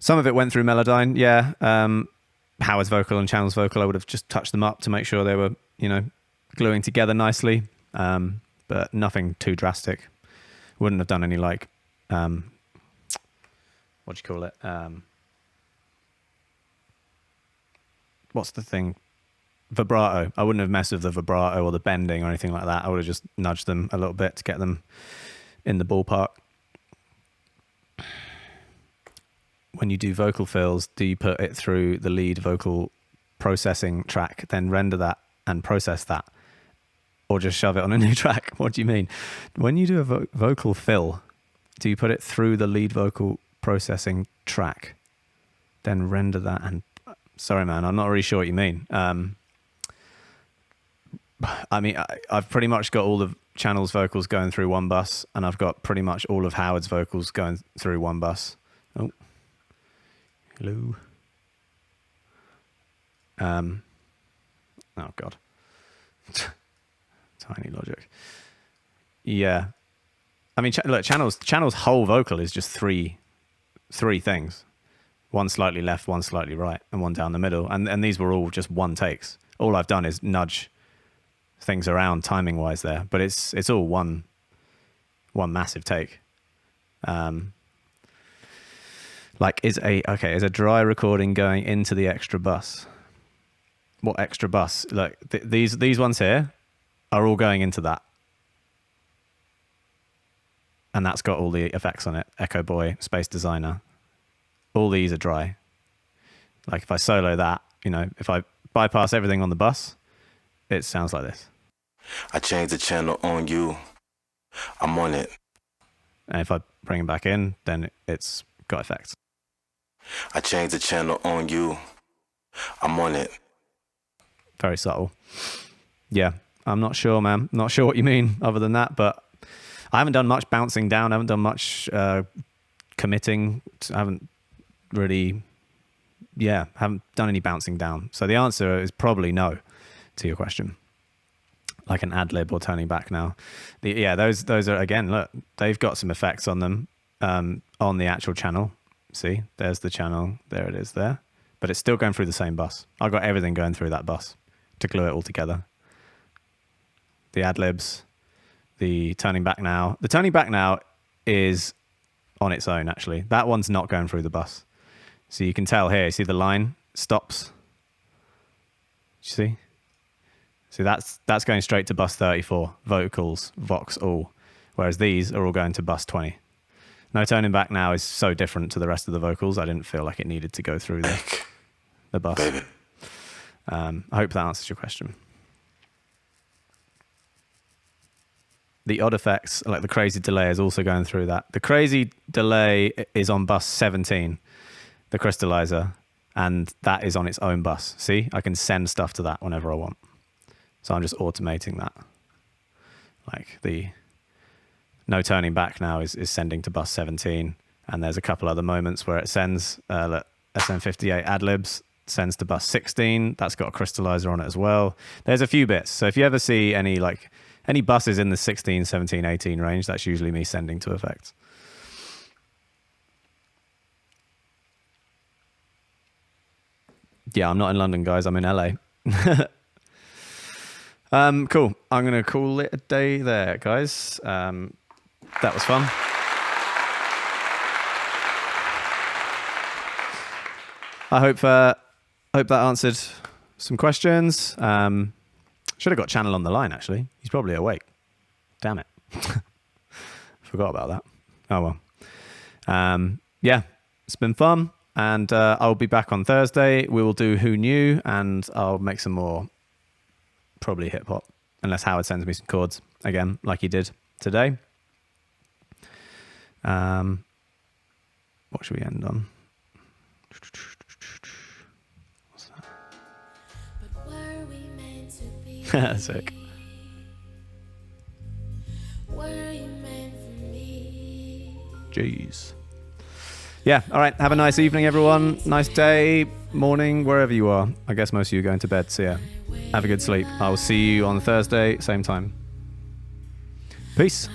Some of it went through Melodyne, yeah. Howard's vocal and Channel's vocal, I would have just touched them up to make sure they were, gluing together nicely. But nothing too drastic. Wouldn't have done any what do you call it? What's the thing? vibrato. I wouldn't have messed with the vibrato or the bending or anything like that. I would have just nudged them a little bit to get them in the ballpark. When you do vocal fills, do you put it through the lead vocal processing track, then render that and process that, or just shove it on a new track? What do you mean? When you do a vocal fill, do you put it through the lead vocal processing track, then render that and... Sorry, man, I'm not really sure what you mean. I mean, I've pretty much got all of Channel's vocals going through one bus, and I've got pretty much all of Howard's vocals going through one bus. Oh. Hello. Oh, God. Tiny Logic. Yeah. I mean, look, Channel's whole vocal is just three things. One slightly left, one slightly right, and one down the middle. And these were all just one takes. All I've done is nudge things around timing-wise there. But it's all one massive take. Like, is a dry recording going into the extra bus? What extra bus? Like, these ones here are all going into that. And that's got all the effects on it. Echo Boy, Space Designer. All these are dry. Like, if I solo that, you know, if I bypass everything on the bus, it sounds like this. I changed the channel on you. I'm on it. And if I bring it back in, then it's got effects. I changed the channel on you. I'm on it. Very subtle. Yeah, I'm not sure, man. Not sure what you mean other than that, but I haven't done much bouncing down. I haven't done much committing. I haven't really, haven't done any bouncing down. So the answer is probably no to your question. Like an ad lib or turning back now. Those are, again, look, they've got some effects on them on the actual channel. See, there's the channel. There it is there. But it's still going through the same bus. I've got everything going through that bus to glue it all together. The ad libs, the turning back now. The turning back now is on its own, actually. That one's not going through the bus. So you can tell here, see the line stops? You see? See, that's going straight to bus 34, vocals, vox, all. Whereas these are all going to bus 20. No turning back now is so different to the rest of the vocals. I didn't feel like it needed to go through the bus. Baby. I hope that answers your question. The odd effects, like the crazy delay, is also going through that. The crazy delay is on bus 17, the crystallizer, and that is on its own bus. See, I can send stuff to that whenever I want. So I'm just automating that. Like the no turning back now is sending to bus 17. And there's a couple other moments where it sends SM58 ad-libs, sends to bus 16. That's got a crystallizer on it as well. There's a few bits. So if you ever see any buses in the 16, 17, 18 range, that's usually me sending to effects. Yeah, I'm not in London, guys. I'm in LA. Cool. I'm going to call it a day there, guys. That was fun. I hope that answered some questions. Should have got Channel on the line, actually. He's probably awake. Damn it. Forgot about that. Oh, well. Yeah, it's been fun. And I'll be back on Thursday. We will do Who Knew, and I'll make some more, probably hip-hop, unless Howard sends me some chords, again, like he did today. What should we end on? What's that? But were we meant to be? Sick. Were you meant for me? Jeez. Yeah, all right. Have a nice evening, everyone. Nice day, morning, wherever you are. I guess most of you are going to bed, so yeah. Have a good sleep. I will see you on Thursday, same time. Peace.